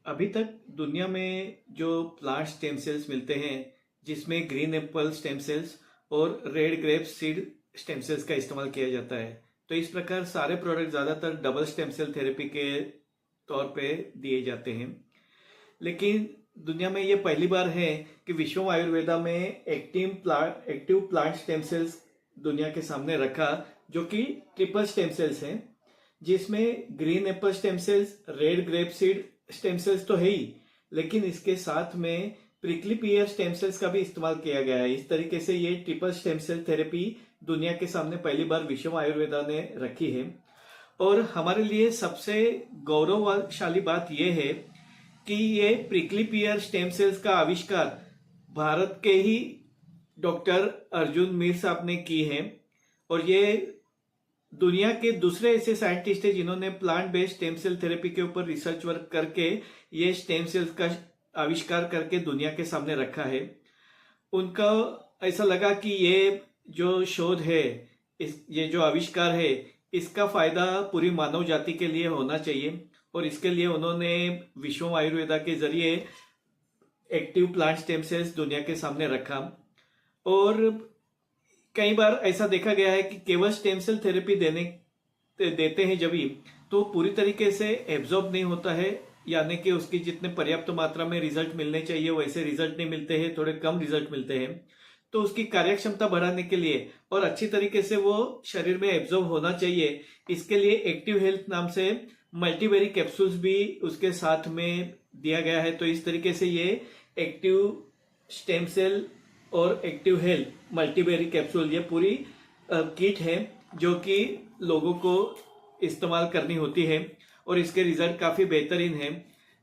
अभी तक दुनिया में जो प्लांट स्टेम सेल्स मिलते हैं, जिसमें ग्रीन एप्पल स्टेम सेल्स और red grape seed stem cells का इस्तेमाल किया जाता है। तो इस प्रकार सारे प्रोडक्ट ज़्यादातर डबल स्टेम सेल थेरेपी के तौर पे दिए जाते हैं। लेकिन दुनिया में ये पहली बार है कि विश्व आयुर्वेदा में एक्टिव प्लांट स्टेम सेल्स दुनिया के सामने रखा, जो कि ट्रिपल स्टेम सेल्स हैं, जिसमें green Apple stem cells, red grape seed stem cells तो है ही, लेकिन इसके साथ में प्रिकली पियर स्टेम सेल्स का भी इस्तेमाल किया गया है। इस तरीके से ये ट्रिपल स्टेम सेल थेरेपी दुनिया के सामने पहली बार विश्व आयुर्वेदा ने रखी है। और हमारे लिए सबसे गौरवशाली बात यह है कि ये प्रिकली पियर स्टेम सेल्स का आविष्कार भारत के ही डॉक्टर अर्जुन मीर साहब ने की है। और ये दुनिया के दूसरे ऐसे साइंटिस्ट हैं जिन्होंने plant based stem cell therapy के ऊपर रिसर्च वर्क करके ये स्टेम सेल्स का आविष्कार करके दुनिया के सामने रखा है। उनका ऐसा लगा कि ये जो शोध है, ये जो आविष्कार है, इसका फायदा पूरी मानव जाति के लिए होना चाहिए। और इसके लिए उन्होंने विश्व आयुर्वेदा के जरिए एक्टिव प्लांट स्टेम सेल्स दुनिया के सामने रखा। और कई बार ऐसा देखा गया है कि केवल स्टेम सेल थेरेपी देते हैं जब भी, तो पूरी तरीके से एब्जॉर्ब नहीं होता है, यानी कि उसकी जितने पर्याप्त मात्रा में रिजल्ट मिलने चाहिए वैसे रिजल्ट नहीं मिलते हैं, थोड़े कम रिजल्ट मिलते हैं। तो उसकी कार्यक्षमता बढ़ाने के लिए और अच्छी तरीके से वो शरीर में एब्जॉर्ब होना चाहिए, इसके लिए एक्टिव हेल्थ नाम से मल्टीबेरी कैप्सूल्स भी उसके साथ में दिया गया है। तो इस तरीके से ये एक्टिव स्टेम सेल और एक्टिव हेल्थ मल्टीबेरी कैप्सूल, ये पूरी किट है जो कि लोगों को इस्तेमाल करनी होती है और इसके रिजल्ट काफ़ी बेहतरीन हैं।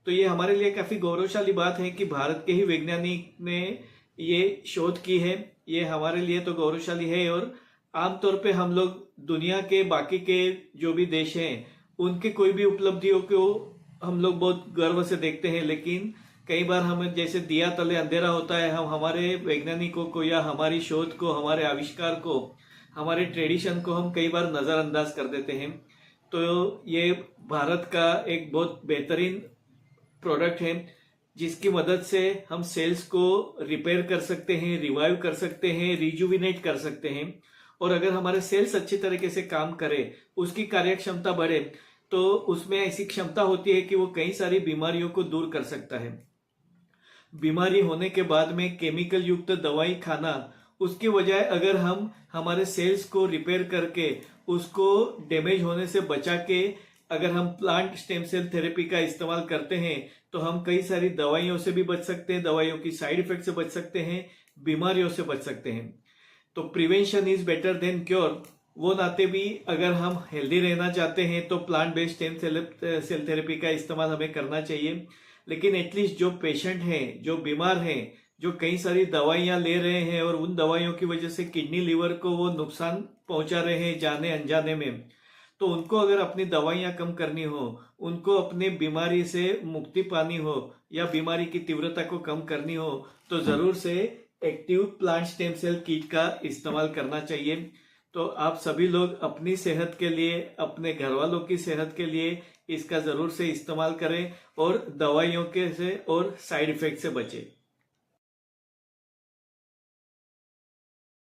तो ये हमारे लिए काफ़ी गौरवशाली बात है कि भारत के ही वैज्ञानिक ने ये शोध की है। ये हमारे लिए तो गौरवशाली है। और आमतौर पे हम लोग दुनिया के बाकी के जो भी देश हैं, उनके कोई भी उपलब्धियों को हम लोग बहुत गर्व से देखते हैं, लेकिन कई बार हमें जैसे दिया तले अंधेरा होता है, हम हमारे वैज्ञानिकों को या हमारी शोध को, हमारे आविष्कार को, हमारे ट्रेडिशन को हम कई बार नज़रअंदाज कर देते हैं। तो ये भारत का एक बहुत बेहतरीन प्रोडक्ट है, जिसकी मदद से हम सेल्स को रिपेयर कर सकते हैं, रिवाइव कर सकते हैं, रिजुविनेट कर सकते हैं। और अगर हमारे सेल्स अच्छी तरीके से काम करें, उसकी कार्यक्षमता बढ़े, तो उसमें ऐसी क्षमता होती है कि वो कई सारी बीमारियों को दूर कर सकता है। बीमारी होने के बाद में केमिकल युक्त दवाई खाना, उसकी बजाय अगर हम हमारे सेल्स को रिपेयर करके उसको डैमेज होने से बचा के अगर हम प्लांट स्टेम सेल थेरेपी का इस्तेमाल करते हैं, तो हम कई सारी दवाइयों से भी बच सकते हैं, दवाइयों की साइड इफेक्ट से बच सकते हैं, बीमारियों से बच सकते हैं। तो prevention is better than cure, वो नाते भी अगर हम हेल्दी रहना चाहते हैं तो plant based stem cell therapy का इस्तेमाल हमें करना चाहिए। लेकिन एटलीस्ट जो पेशेंट हैं, जो बीमार हैं, जो कई सारी दवाइयां ले रहे हैं और उन दवाइयों की वजह से किडनी लिवर को वो नुकसान पहुंचा रहे हैं जाने अनजाने में, तो उनको अगर अपनी दवाइयां कम करनी हो, उनको अपनी बीमारी से मुक्ति पानी हो या बीमारी की तीव्रता को कम करनी हो, तो जरूर से active plant stem cell kit का इस्तेमाल करना चाहिए। तो आप सभी लोग अपनी सेहत के लिए, अपने घर वालों की सेहत के लिए इसका जरूर से इस्तेमाल करें और दवाइयों के से और साइड इफेक्ट से बचें।